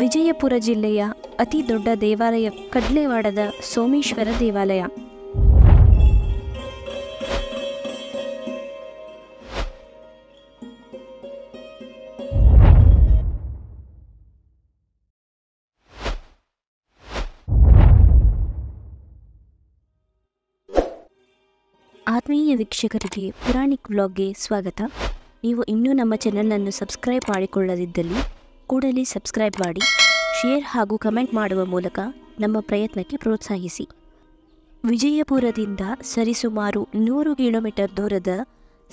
ವಿಜಯಪುರ ಜಿಲ್ಲೆಯ ಅತಿ ದೊಡ್ಡ ದೇವಾಲಯ ಕಡ್ಲೇವಾಡದ ಸೋಮೇಶ್ವರ ದೇವಾಲಯ. ಆತ್ಮೀಯ ವೀಕ್ಷಕರಿಗೆ ಪುರಾಣಿಕ್ ವ್ಲಾಗ್ಗೆ ಸ್ವಾಗತ. ನೀವು ಇನ್ನೂ ನಮ್ಮ ಚಾನಲನ್ನು ಸಬ್ಸ್ಕ್ರೈಬ್ ಮಾಡಿಕೊಳ್ಳದಿದ್ದಲ್ಲಿ ಕೂಡಲೇ ಸಬ್ಸ್ಕ್ರೈಬ್ ಮಾಡಿ, ಶೇರ್ ಹಾಗೂ ಕಮೆಂಟ್ ಮಾಡುವ ಮೂಲಕ ನಮ್ಮ ಪ್ರಯತ್ನಕ್ಕೆ ಪ್ರೋತ್ಸಾಹಿಸಿ. ವಿಜಯಪುರದಿಂದ ಸರಿಸುಮಾರು 100 ಕಿಲೋಮೀಟರ್ ದೂರದ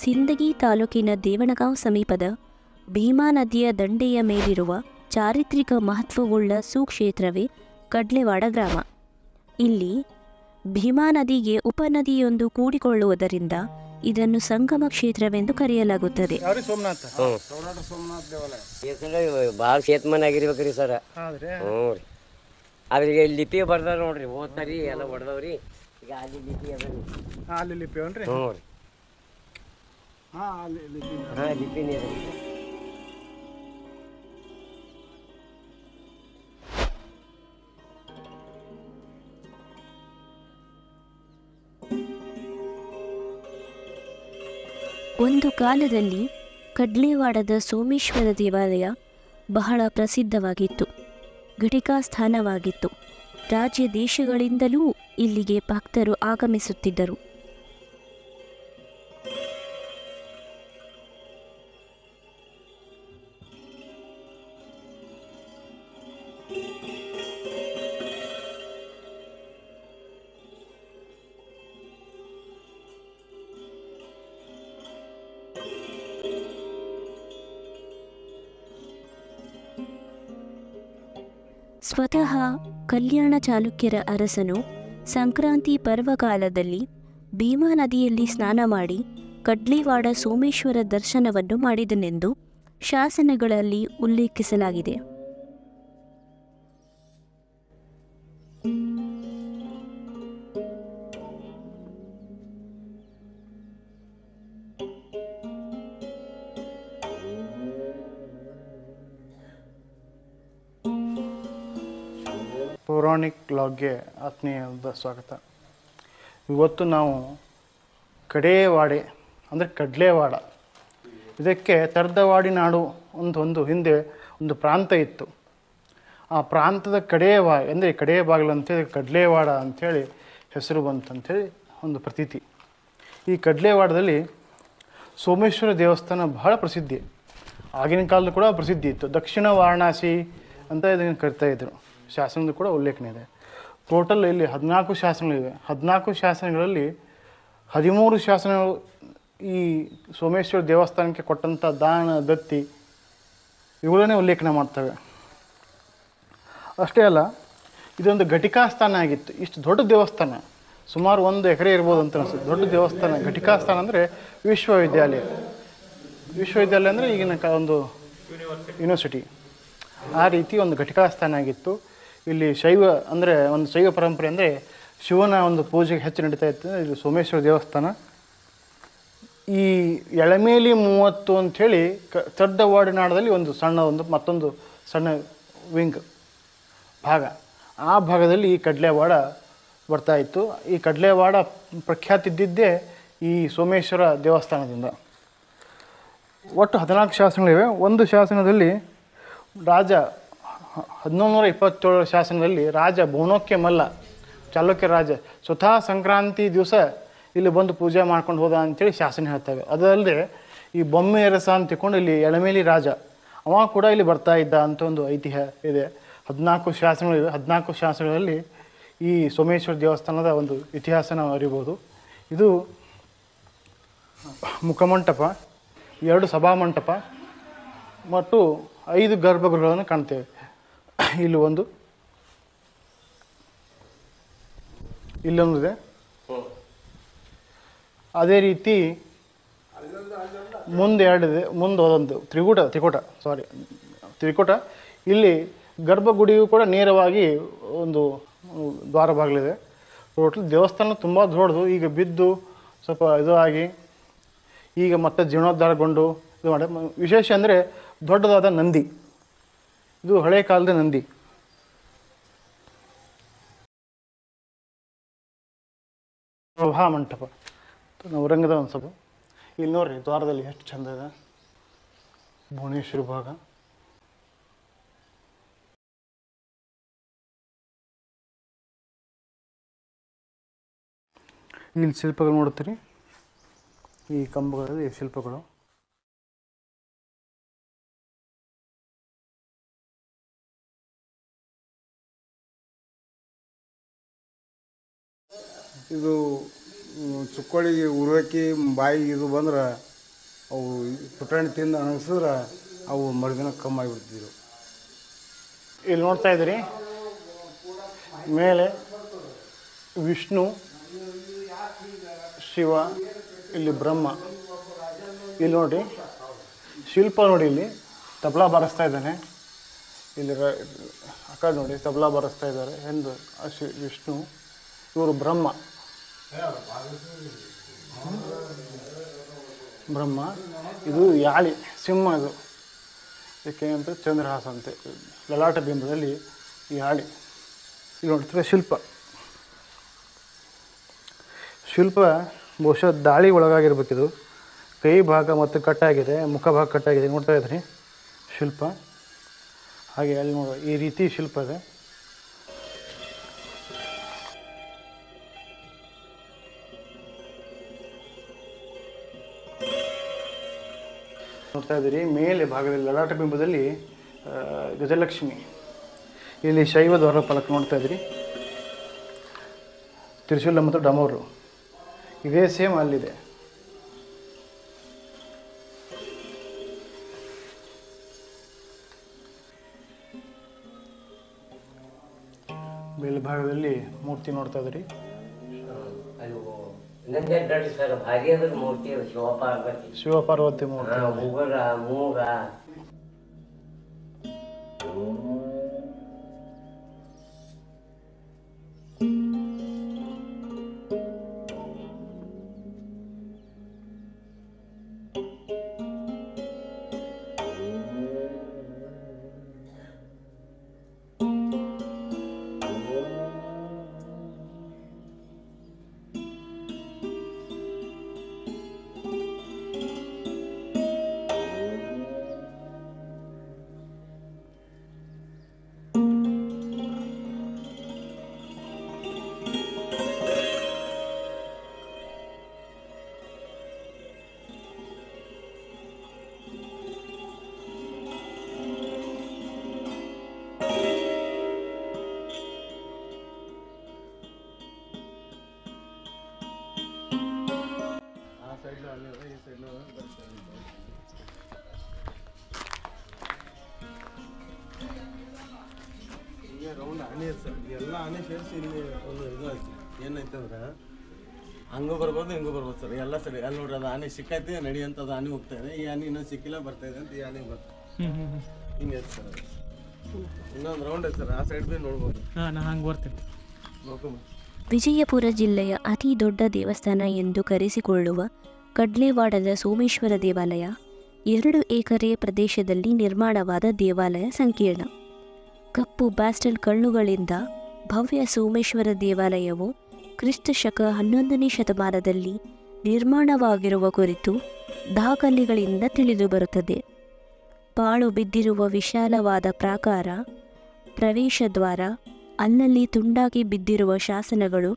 ಸಿಂದಗಿ ತಾಲೂಕಿನ ದೇವಣಗಾಂವ್ ಸಮೀಪದ ಭೀಮಾ ನದಿಯ ದಂಡೆಯ ಮೇಲಿರುವ ಚಾರಿತ್ರಿಕ ಮಹತ್ವವುಳ್ಳ ಸುಕ್ಷೇತ್ರವೇ ಕಡ್ಲೇವಾಡ ಗ್ರಾಮ. ಇಲ್ಲಿ ಭೀಮಾ ನದಿಗೆ ಉಪನದಿಯೊಂದು ಕೂಡಿಕೊಳ್ಳುವುದರಿಂದ ಇದನ್ನು ಸಂಗಮ ಕ್ಷೇತ್ರವೆಂದು ಕರೆಯಲಾಗುತ್ತದೆ. ಭಾಳ ಸೇತುಮನ್ ಆಗಿರ್ಬೇಕ್ರಿ ಸರ್. ಹ್ಞೂ ರೀ, ಅದ್ರಿಗೆ ಲಿಪಿ ಬರ್ದಾರ ನೋಡ್ರಿ, ಓದ್ತಾರಿ ಎಲ್ಲ ಹೊಡೆದವ್ರಿ. ಈಗ ಅಲ್ಲಿ ಲಿಪಿ ಅದ, ಅಲ್ಲಿ ಲಿಪಿ ಅನ್ರಿ. ಹ್ಞೂ ರೀ, ಲಿಪಿನೇ ಅದ. ಒಂದು ಕಾಲದಲ್ಲಿ ಕಡ್ಲೇವಾಡದ ಸೋಮೇಶ್ವರ ದೇವಾಲಯ ಬಹಳ ಪ್ರಸಿದ್ಧವಾಗಿತ್ತು, ಘಟಿಕಾ ಸ್ಥಾನವಾಗಿತ್ತು. ರಾಜ್ಯ ದೇಶಗಳಿಂದಲೂ ಇಲ್ಲಿಗೆ ಭಕ್ತರು ಆಗಮಿಸುತ್ತಿದ್ದರು. ಸ್ವತಃ ಕಲ್ಯಾಣ ಚಾಲುಕ್ಯರ ಅರಸನು ಸಂಕ್ರಾಂತಿ ಪರ್ವಕಾಲದಲ್ಲಿ ಭೀಮಾ ನದಿಯಲ್ಲಿ ಸ್ನಾನ ಮಾಡಿ ಕಡ್ಲೇವಾಡ ಸೋಮೇಶ್ವರ ದರ್ಶನವನ್ನು ಮಾಡಿದನೆಂದು ಶಾಸನಗಳಲ್ಲಿ ಉಲ್ಲೇಖಿಸಲಾಗಿದೆ. ಪೌರಾಣಿಕ್ ವ್ಲಾಗ್ಗೆ ಆತ್ಮೀಯವಾದ ಸ್ವಾಗತ. ಇವತ್ತು ನಾವು ಕಡೇವಾಡೆ ಅಂದರೆ ಕಡ್ಲೇವಾಡ, ಇದಕ್ಕೆ ತರ್ದವಾಡಿ ನಾಡು ಒಂದು ಹಿಂದೆ ಒಂದು ಪ್ರಾಂತ ಇತ್ತು. ಆ ಪ್ರಾಂತದ ಅಂದರೆ ಕಡೆಯ ಬಾಗಿಲು ಅಂತೇಳಿ ಕಡ್ಲೇವಾಡ ಅಂಥೇಳಿ ಹೆಸರು ಬಂತಂಥೇಳಿ ಒಂದು ಪ್ರತೀತಿ. ಈ ಕಡ್ಲೇವಾಡದಲ್ಲಿ ಸೋಮೇಶ್ವರ ದೇವಸ್ಥಾನ ಬಹಳ ಪ್ರಸಿದ್ಧಿ, ಆಗಿನ ಕಾಲದಲ್ಲಿ ಕೂಡ ಪ್ರಸಿದ್ಧಿ ಇತ್ತು. ದಕ್ಷಿಣ ವಾರಣಾಸಿ ಅಂತ ಇದನ್ನು ಕರಿತಾಯಿದ್ರು. ಶಾಸನದ ಕೂಡ ಉಲ್ಲೇಖನೆ ಇದೆ. ಟೋಟಲ್ ಇಲ್ಲಿ 14 ಶಾಸನಗಳಿವೆ. 14 ಶಾಸನಗಳಲ್ಲಿ 13 ಶಾಸನಗಳು ಈ ಸೋಮೇಶ್ವರ ದೇವಸ್ಥಾನಕ್ಕೆ ಕೊಟ್ಟಂಥ ದಾನ ದತ್ತಿ ಇವುಗಳನ್ನೇ ಉಲ್ಲೇಖನ ಮಾಡ್ತವೆ. ಅಷ್ಟೇ ಅಲ್ಲ, ಇದೊಂದು ಘಟಿಕಾ ಸ್ಥಾನ ಆಗಿತ್ತು. ಇಷ್ಟು ದೊಡ್ಡ ದೇವಸ್ಥಾನ, ಸುಮಾರು 1 ಎಕರೆ ಇರ್ಬೋದು ಅಂತ ಅನಿಸುತ್ತೆ. ದೊಡ್ಡ ದೇವಸ್ಥಾನ, ಘಟಿಕಾ ಸ್ಥಾನ ಅಂದರೆ ವಿಶ್ವವಿದ್ಯಾಲಯ ಅಂದರೆ ಈಗಿನ ಒಂದು ಯೂನಿವರ್ಸಿಟಿ, ಆ ರೀತಿ ಒಂದು ಘಟಿಕಾ ಸ್ಥಾನ ಆಗಿತ್ತು. ಇಲ್ಲಿ ಶೈವ ಅಂದರೆ ಒಂದು ಶೈವ ಪರಂಪರೆ ಅಂದರೆ ಶಿವನ ಒಂದು ಪೂಜೆಗೆ ಹೆಚ್ಚು ನಡೀತಾ ಇತ್ತು. ಇದು ಸೋಮೇಶ್ವರ ದೇವಸ್ಥಾನ. ಈ ಎಳಮೇಲಿ 30 ಅಂಥೇಳಿ ತರ್ದವಾಡಿ ನಾಡದಲ್ಲಿ ಮತ್ತೊಂದು ಸಣ್ಣ ವಿಂಗ್ ಭಾಗ, ಆ ಭಾಗದಲ್ಲಿ ಈ ಕಡ್ಲೇವಾಡ ಬರ್ತಾಯಿತ್ತು. ಈ ಕಡ್ಲೇವಾಡ ಪ್ರಖ್ಯಾತಿ ಇದ್ದಿದ್ದೇ ಈ ಸೋಮೇಶ್ವರ ದೇವಸ್ಥಾನದಿಂದ. ಒಟ್ಟು 14 ಶಾಸನಗಳಿವೆ. ಒಂದು ಶಾಸನದಲ್ಲಿ ರಾಜ 1127 ಶಾಸನದಲ್ಲಿ ರಾಜ ಬೋನೋಕ್ಯ ಮಲ್ಲ, ಚಾಲುಕ್ಯ ರಾಜ, ಸ್ವತಃ ಸಂಕ್ರಾಂತಿ ದಿವಸ ಇಲ್ಲಿ ಬಂದು ಪೂಜೆ ಮಾಡ್ಕೊಂಡು ಹೋದ ಅಂಥೇಳಿ ಶಾಸನ ಹೇಳ್ತೇವೆ. ಅದಲ್ಲದೆ ಈ ಬೊಮ್ಮೆ ಅರಸ ಅಂತ ತಿಳ್ಕೊಂಡು ಇಲ್ಲಿ ಎಳಮೇಲಿ ರಾಜ, ಅವ ಕೂಡ ಇಲ್ಲಿ ಬರ್ತಾ ಇದ್ದ ಅಂತ ಒಂದು ಐತಿಹ್ಯ ಇದೆ. 14 ಶಾಸನಗಳಿವೆ. 14 ಶಾಸನಗಳಲ್ಲಿ ಈ ಸೋಮೇಶ್ವರ ದೇವಸ್ಥಾನದ ಒಂದು ಇತಿಹಾಸ ನಾವು ಅರಿಬೋದು. ಇದು ಮುಖಮಂಟಪ, 2 ಸಭಾಮಂಟಪ ಮತ್ತು 5 ಗರ್ಭಗೃಹಗಳನ್ನು ಕಾಣ್ತೇವೆ. ಇಲ್ಲೊಂದಿದೆ. ಅದೇ ರೀತಿ ಮುಂದೆ 2 ಇದೆ. ಮುಂದೆ ಒಂದು ತ್ರಿಕೂಟ. ಇಲ್ಲಿ ಗರ್ಭಗುಡಿಯು ಕೂಡ ನೇರವಾಗಿ ಒಂದು ದ್ವಾರ ಬಾಗಿಲಿದೆ. ಟೋಟಲ್ ದೇವಸ್ಥಾನ ತುಂಬ ದೊಡ್ಡದು. ಈಗ ಬಿದ್ದು ಸ್ವಲ್ಪ ಇದು ಆಗಿ ಈಗ ಮತ್ತೆ ಜೀರ್ಣೋದ್ಧಾರಗೊಂಡು ಇದು ಮಾಡಿ. ವಿಶೇಷ ಅಂದರೆ ದೊಡ್ಡದಾದ ನಂದಿ, ಇದು ಹಳೆ ಕಾಲದ ನಂದಿ. ಪ್ರಭಾ ಮಂಟಪ ನವರಂಗದ ಒಂದು ಸಭೆ. ಇಲ್ಲಿ ನೋಡ್ರಿ ದ್ವಾರದಲ್ಲಿ ಎಷ್ಟು ಚಂದ ಇದೆ, ಭುವನೇಶ್ವರಿ ಭಾಗ. ಇಲ್ಲಿ ಶಿಲ್ಪಗಳು ನೋಡ್ತೀರಿ, ಈ ಕಂಬಗಳಲ್ಲಿ ಶಿಲ್ಪಗಳು. ಇದು ಚುಕ್ಕೋಳಿಗೆ ಉರುವಕ್ಕಿ ಬಾಯಿಗೆ ಇದು ಬಂದ್ರೆ ಅವು ಪುಟಾಣಿ ತಿಂದು ಅಣಗಿಸಿದ್ರೆ ಅವು ಮರುದಿನ ಕಮ್ಮಿ ಆಗಿಬಿಡ್ತಿದ್ರು. ಇಲ್ಲಿ ನೋಡ್ತಾ ಇದ್ದೀರಿ ಮೇಲೆ ವಿಷ್ಣು, ಶಿವ, ಇಲ್ಲಿ ಬ್ರಹ್ಮ. ಇಲ್ಲಿ ನೋಡಿ ಶಿಲ್ಪ ನೋಡಿ, ಇಲ್ಲಿ ತಬಲಾ ಬಾರಿಸ್ತಾ ಇದ್ದಾನೆ. ಇಲ್ಲಿ ಆ ಕಡೆ ನೋಡಿ ತಬಲಾ ಬಾರಿಸ್ತಾ ಇದ್ದಾರೆ. ಎಂದು ವಿಷ್ಣು, ಇವರು ಬ್ರಹ್ಮ. ಬ್ರಹ್ಮ ಇದು ಯಾಳಿ ಸಿಂಹ. ಇದು ಏಕೆ ಅಂತ ಚಂದ್ರಹಾಸ ಅಂತೆ, ಲಲಾಟ ಬಿಂಬದಲ್ಲಿ ಯಾಳಿ. ಇಲ್ಲಿ ನೋಡ್ತಾರೆ ಶಿಲ್ಪ. ಶಿಲ್ಪ ಬಹುಶಃ ದಾಳಿ ಒಳಗಾಗಿರ್ಬೇಕಿದು. ಕೈ ಭಾಗ ಮತ್ತು ಕಟ್ಟಾಗಿದೆ, ಮುಖ ಭಾಗ ಕಟ್ಟಾಗಿದೆ. ನೋಡ್ತಾ ಇದ್ರಿ ಶಿಲ್ಪ. ಹಾಗೆ ಅಲ್ಲಿ ನೋಡುವ ಈ ರೀತಿ ಶಿಲ್ಪ ಇದೆ. ನೋಡ್ತಾ ಇದ್ದೀರಿ ಮೇಲೆ ಭಾಗದಲ್ಲಿ ಲಲಾಟ ಬಿಂಬದಲ್ಲಿ ಗಜಲಕ್ಷ್ಮಿ. ಇಲ್ಲಿ ಶೈವ ದ್ವಾರ ಫಲಕ ನೋಡ್ತಾ ಇದ್ದೀರಿ, ತ್ರಿಶೂಲ ಮತ್ತು ಡಮರು ಇದೇ ಸೇಮ್ ಅಲ್ಲಿದೆ. ಮೇಲ್ಭಾಗದಲ್ಲಿ ಮೂರ್ತಿ ನೋಡ್ತಾ ಇದ್ದೀರಿ. ಸರ್ ಭಾರಿ ಅದ್ರ ಮೂರ್ತಿ ಶಿವಪಾರ್ವತಿ. ಶಿವಪಾರ್ವತಿ ಮೂರ್ತಿ. ಉಗುರ ಮೂಗ ರೌಂಡ್ ಆನೆ ಸರ್. ಎಲ್ಲ ಆನೆ ಸೇರಿಸಿ ಇಲ್ಲಿ ಒಂದು ಇದು ಆಯ್ತು. ಏನೈತಂದ್ರೆ ಹಂಗೂ ಬರ್ಬೋದು ಹಿಂಗೂ ಬರ್ಬೋದು ಸರ್. ಎಲ್ಲ ಸರಿ ಅಲ್ಲಿ ನೋಡ್ರಿ, ಅದು ಆನೆ ಸಿಕ್ಕೈತಿ ನಡಿ ಅಂತ ಅದು ಆನೆ ಹೋಗ್ತಾ ಇದೆ. ಈ ಆನೆ ಇನ್ನೂ ಸಿಕ್ಕಿಲ್ಲ ಬರ್ತಾ ಇದೆ ಅಂತ ಈ ಆನೆ ಬರ್ತದೆ. ಹಿಂಗೆ ಐತೆ ಸರ್. ಅದು ಇನ್ನೊಂದು ರೌಂಡ್ ಐತೆ ಸರ್. ಆ ಸೈಡ್ ಭೀ ನೋಡ್ಬೋದು. ನಾ ಹಂಗೆ ಬರ್ತೀನಿ. ನೋಡ್ಕೊಂಬ. ವಿಜಯಪುರ ಜಿಲ್ಲೆಯ ಅತಿ ದೊಡ್ಡ ದೇವಸ್ಥಾನ ಎಂದು ಕರೆಸಿಕೊಳ್ಳುವ ಕಡ್ಲೇವಾಡದ ಸೋಮೇಶ್ವರ ದೇವಾಲಯ 2 ಎಕರೆ ಪ್ರದೇಶದಲ್ಲಿ ನಿರ್ಮಾಣವಾದ ದೇವಾಲಯ ಸಂಕೀರ್ಣ. ಕಪ್ಪು ಬ್ಯಾಸ್ಟಲ್ ಕಲ್ಲುಗಳಿಂದ ಭವ್ಯ ಸೋಮೇಶ್ವರ ದೇವಾಲಯವು ಕ್ರಿಸ್ತ ಶಕ 11ನೇ ಶತಮಾನದಲ್ಲಿ ನಿರ್ಮಾಣವಾಗಿರುವ ಕುರಿತು ದಾಖಲೆಗಳಿಂದ ತಿಳಿದುಬರುತ್ತದೆ. ಪಾಳು ಬಿದ್ದಿರುವ ವಿಶಾಲವಾದ ಪ್ರಾಕಾರ, ಪ್ರವೇಶ ದ್ವಾರ, ಅಲ್ಲಲ್ಲಿ ತುಂಡಾಗಿ ಬಿದ್ದಿರುವ ಶಾಸನಗಳು,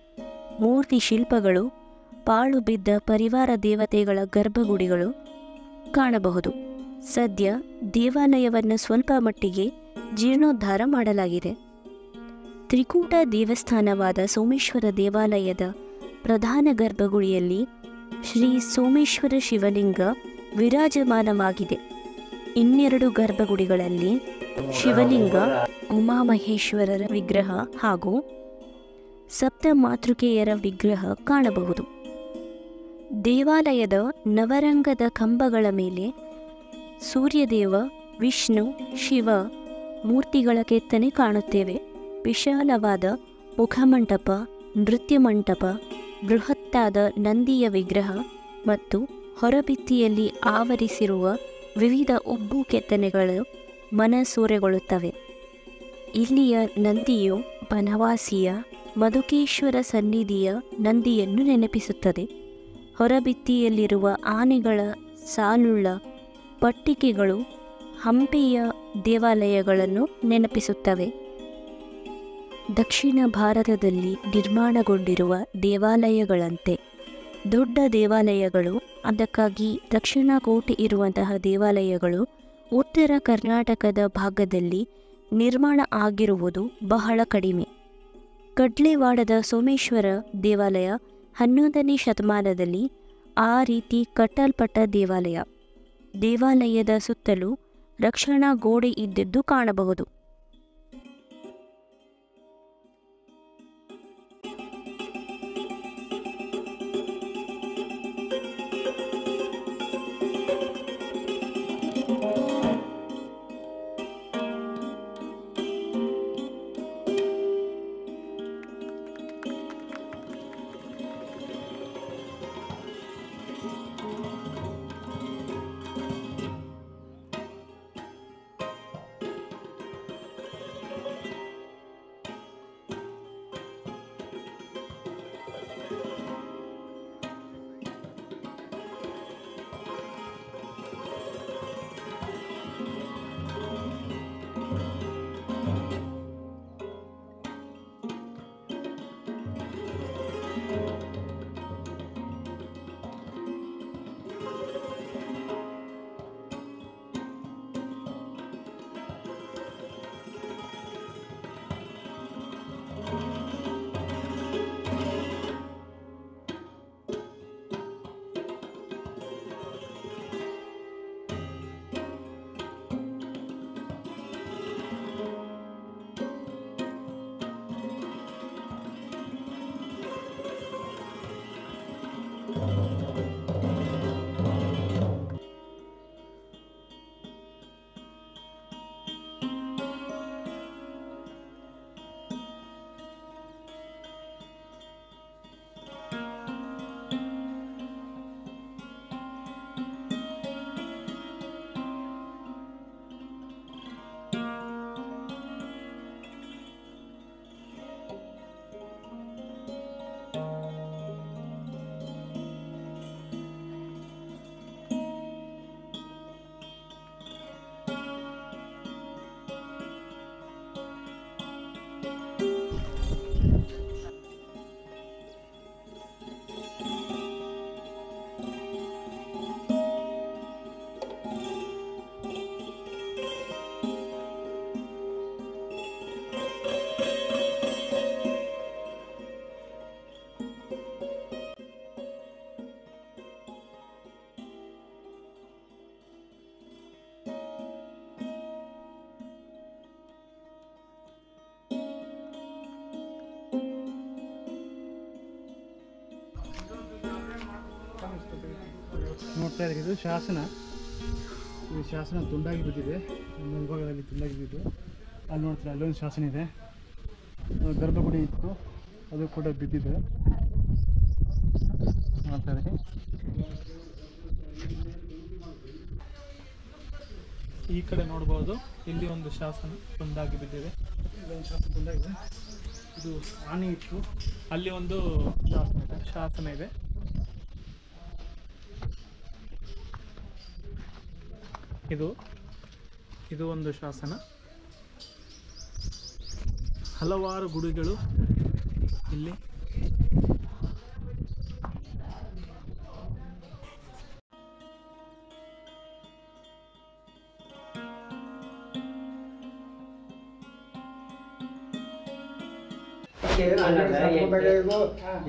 ಮೂರ್ತಿ ಶಿಲ್ಪಗಳು, ಪಾಳು ಬಿದ್ದ ಪರಿವಾರ ದೇವತೆಗಳ ಗರ್ಭಗುಡಿಗಳು ಕಾಣಬಹುದು. ಸದ್ಯ ದೇವಾಲಯವನ್ನು ಸ್ವಲ್ಪ ಮಟ್ಟಿಗೆ ಜೀರ್ಣೋದ್ಧಾರ ಮಾಡಲಾಗಿದೆ. ತ್ರಿಕೂಟ ದೇವಸ್ಥಾನವಾದ ಸೋಮೇಶ್ವರ ದೇವಾಲಯದ ಪ್ರಧಾನ ಗರ್ಭಗುಡಿಯಲ್ಲಿ ಶ್ರೀ ಸೋಮೇಶ್ವರ ಶಿವಲಿಂಗ ವಿರಾಜಮಾನವಾಗಿದೆ. ಇನ್ನೆರಡು ಗರ್ಭಗುಡಿಗಳಲ್ಲಿ ಶಿವಲಿಂಗ, ಉಮಾಮಹೇಶ್ವರರ ವಿಗ್ರಹ ಹಾಗೂ ಸಪ್ತ ಮಾತೃಕೆಯರ ವಿಗ್ರಹ ಕಾಣಬಹುದು. ದೇವಾಲಯದ ನವರಂಗದ ಕಂಬಗಳ ಮೇಲೆ ಸೂರ್ಯದೇವ, ವಿಷ್ಣು, ಶಿವ ಮೂರ್ತಿಗಳ ಕೆತ್ತನೆ ಕಾಣುತ್ತೇವೆ. ವಿಶಾಲವಾದ ಮುಖಮಂಟಪ, ನೃತ್ಯ ಮಂಟಪ, ಬೃಹತ್ತಾದ ನಂದಿಯ ವಿಗ್ರಹ ಮತ್ತು ಹೊರಭಿತ್ತಿಯಲ್ಲಿ ಆವರಿಸಿರುವ ವಿವಿಧ ಉಬ್ಬು ಕೆತ್ತನೆಗಳು ಮನಸೂರೆಗೊಳ್ಳುತ್ತವೆ. ಇಲ್ಲಿಯ ನಂದಿಯು ಬನವಾಸಿಯ ಮಧುಕೇಶ್ವರ ಸನ್ನಿಧಿಯ ನಂದಿಯನ್ನು ನೆನಪಿಸುತ್ತದೆ. ಹೊರಭಿತ್ತಿಯಲ್ಲಿರುವ ಆನೆಗಳ ಸಾಲುಳ್ಳ ಪಟ್ಟಿಕೆಗಳು ಹಂಪಿಯ ದೇವಾಲಯಗಳನ್ನು ನೆನಪಿಸುತ್ತವೆ. ದಕ್ಷಿಣ ಭಾರತದಲ್ಲಿ ನಿರ್ಮಾಣಗೊಂಡಿರುವ ದೇವಾಲಯಗಳಂತೆ ದೊಡ್ಡ ದೇವಾಲಯಗಳು, ಅದಕ್ಕಾಗಿ ದಕ್ಷಿಣ ಕೋಟೆ ಇರುವಂತಹ ದೇವಾಲಯಗಳು ಉತ್ತರ ಕರ್ನಾಟಕದ ಭಾಗದಲ್ಲಿ ನಿರ್ಮಾಣ ಆಗಿರುವುದು ಬಹಳ ಕಡಿಮೆ. ಕಡ್ಲೆವಾಡದ ಸೋಮೇಶ್ವರ ದೇವಾಲಯ 11ನೇ ಶತಮಾನದಲ್ಲಿ ಆ ರೀತಿ ಕಟ್ಟಲ್ಪಟ್ಟ ದೇವಾಲಯ. ದೇವಾಲಯದ ಸುತ್ತಲೂ ರಕ್ಷಣಾ ಗೋಡೆ ಇದ್ದದ್ದು ಕಾಣಬಹುದು. ನೋಡ್ತಾ ಇದ್ದೀರಿ, ಇದು ಶಾಸನ. ಈ ಶಾಸನ ತುಂಡಾಗಿ ಬಿದ್ದಿದೆ, ಮುಂಭಾಗದಲ್ಲಿ ತುಂಡಾಗಿ ಬಿದ್ದಿದೆ. ಅಲ್ಲಿ ನೋಡ್ತೀರಾ, ಅಲ್ಲೊಂದು ಶಾಸನ ಇದೆ. ಗರ್ಭಗುಡಿ ಇತ್ತು, ಅದು ಕೂಡ ಬಿದ್ದಿದೆ. ನೋಡ್ತಾ ಇದ್ದೀರಿ. ಈ ಕಡೆ ನೋಡ್ಬೋದು, ಇಲ್ಲಿ ಒಂದು ಶಾಸನ ತುಂಡಾಗಿ ಬಿದ್ದಿದೆ. ಇಲ್ಲೊಂದು ಶಾಸನ ತುಂಡಾಗಿದೆ. ಇದು ಆನೆ ಇತ್ತು, ಅಲ್ಲಿ ಒಂದು ಶಾಸನ ಇದೆ. ಇದು ಒಂದು ಶಾಸನ. ಹಲವಾರು ಗುಡಿಗಳು ಇಲ್ಲಿ.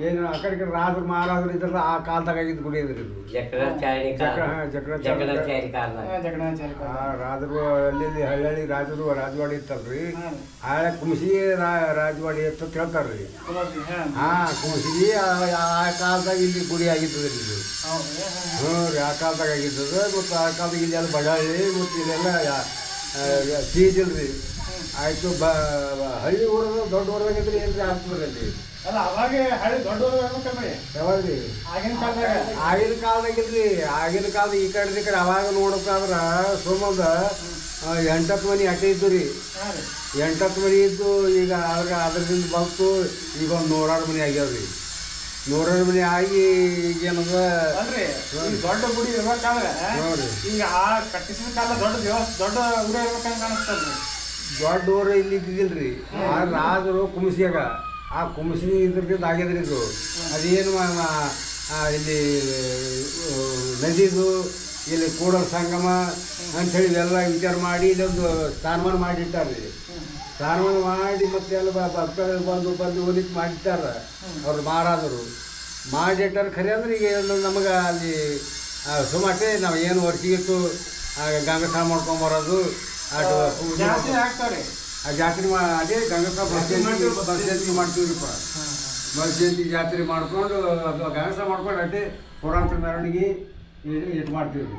ಏನು ಆ ಕಡೆ ರಾಜರು ಮಹಾರಾಜರು ಇದ್ರಲ್ಲ, ಆ ಕಾಲದಾಗ ಆಗಿದ್ದು ಗುಡಿ ಇದ್ರಿ ಇದು. ರಾಜರು ಅಲ್ಲಿ ಹಳ್ಳಿ ರಾಜರು ರಾಜವಾಡಿ ಇತ್ತಲ್ರಿ, ಹಳೆ ಕುಮಸಿ ರಾಜವಾಡಿ ಅಂತ ಹೇಳ್ತಾರ್ರಿ. ಕುಮಸಿಗೆ ಆ ಕಾಲದಾಗ ಇಲ್ಲಿ ಗುಡಿ ಆಗಿದ್ದದ್ರಿ ಇದು. ರೀ, ಆ ಕಾಲದಾಗ ಆಗಿದ್ದದ. ಮತ್ತು ಆ ಕಾಲದಾಗ ಇಲ್ಲಿ ಎಲ್ಲ ಬಡಾಳಿ ಮತ್ತು ಇಲ್ಲೆಲ್ಲ ಫೀಸ್ ಇಲ್ರಿ. ಆಯ್ತು, ಹಳ್ಳಿ ಊರದ ದೊಡ್ಡ ಊರದಾಗಿದ್ರಿ ಏನ್ರಿ ಆಗ್ತದ್ರಿ ಅಲ್ಲಿ. ಅಲ್ಲ, ಅವಾಗ ಹಳ್ಳಿ ದೊಡ್ಡ ಯಾವಾಗ್ರಿ ಆಗಿನ ಕಾಲದಾಗ ಆಗಿನ ಕಾಲದಾಗಿಲ್ರಿ. ಆಗಿನ ಕಾಲದ ಈ ಕಡೆ ಅವಾಗ ನೋಡಬೇಕಾದ್ರ ಸೋಮಂದ 8 ಮನೆ ಅಟ್ಟೆ ಇದ್ದು ರೀ 8 ಮನೆ ಇದ್ದು ಈಗ ಅದರಿಂದ ಬಂತು ಈಗ ಒಂದು 100 ಮನೆ ಆಗ್ಯಾವ ರೀ 100 ಮನೆ ಆಗಿ ಈಗೇನದ ದೊಡ್ಡ ಗುಡಿ ಇರ್ಬೇಕಾದ್ರೆ ನೋಡ್ರಿ ಈಗ ಆ ಕಟ್ಟಿಸಿದ ಕಾಲ ದೊಡ್ಡ ದೊಡ್ಡ ಊರ ಇರ್ಬೇಕಂತ ಕಾಣಿಸ್ತದೆ. ದೊಡ್ಡ ಊರು ಇಲ್ಲಿ ಇದ್ದಿದ್ದಿಲ್ಲ ರೀ ಆ ರಾಜರು ಕುಂಸಿಯಾಗ ಆ ಕುಂಸಿ ಇದ್ರದ್ದು ಆಗ್ಯದ್ರಿ ಇದು ಅದೇನು ಇಲ್ಲಿ ನದಿದು ಇಲ್ಲಿ ಕೂಡಲ ಸಂಗಮ ಅಂಥೇಳಿ ಇವೆಲ್ಲ ವಿಚಾರ ಮಾಡಿ ಇಲ್ಲೊಂದು ಸ್ಥಾನಮಾನ ಮಾಡಿಟ್ಟಾರೆ ರೀ. ಸ್ಥಾನಮಾನ ಮಾಡಿ ಮತ್ತೆ ಎಲ್ಲ ಭಕ್ತರು ಬಂದು ಹೋಲಿಕ್ಕೆ ಮಾಡಿಟ್ಟಾರ ಅವ್ರು ಮಹಾರಾಜರು ಮಾಡಿಟ್ಟಾರ. ಖರೆ ಅಂದ್ರೆ ಈಗ ನಮಗೆ ಅಲ್ಲಿ ಸುಮಾಟೆ ನಾವು ಏನು ವರ್ಷಿಗಿತ್ತು ಗಂಗಸ ಮಾಡ್ಕೊಂಬರೋದು ಅದು ಆ ಜಾತ್ರೆ ಅದೇ ಗಂಗಸ ಬಸ್ಜಯಂತಿ ಮಾಡ್ತೀವ್ರಿಪ್ಪ. ಬಸ್ಜಯಂತಿ ಜಾತ್ರೆ ಮಾಡ್ಕೊಂಡು ಅದು ಗಂಗಸ ಮಾಡ್ಕೊಂಡು ಅಡ್ಡೆ ಪುರಾಂತರ ಮೆರವಣಿಗೆ ಇದು ಮಾಡ್ತೀವಿ ರೀ.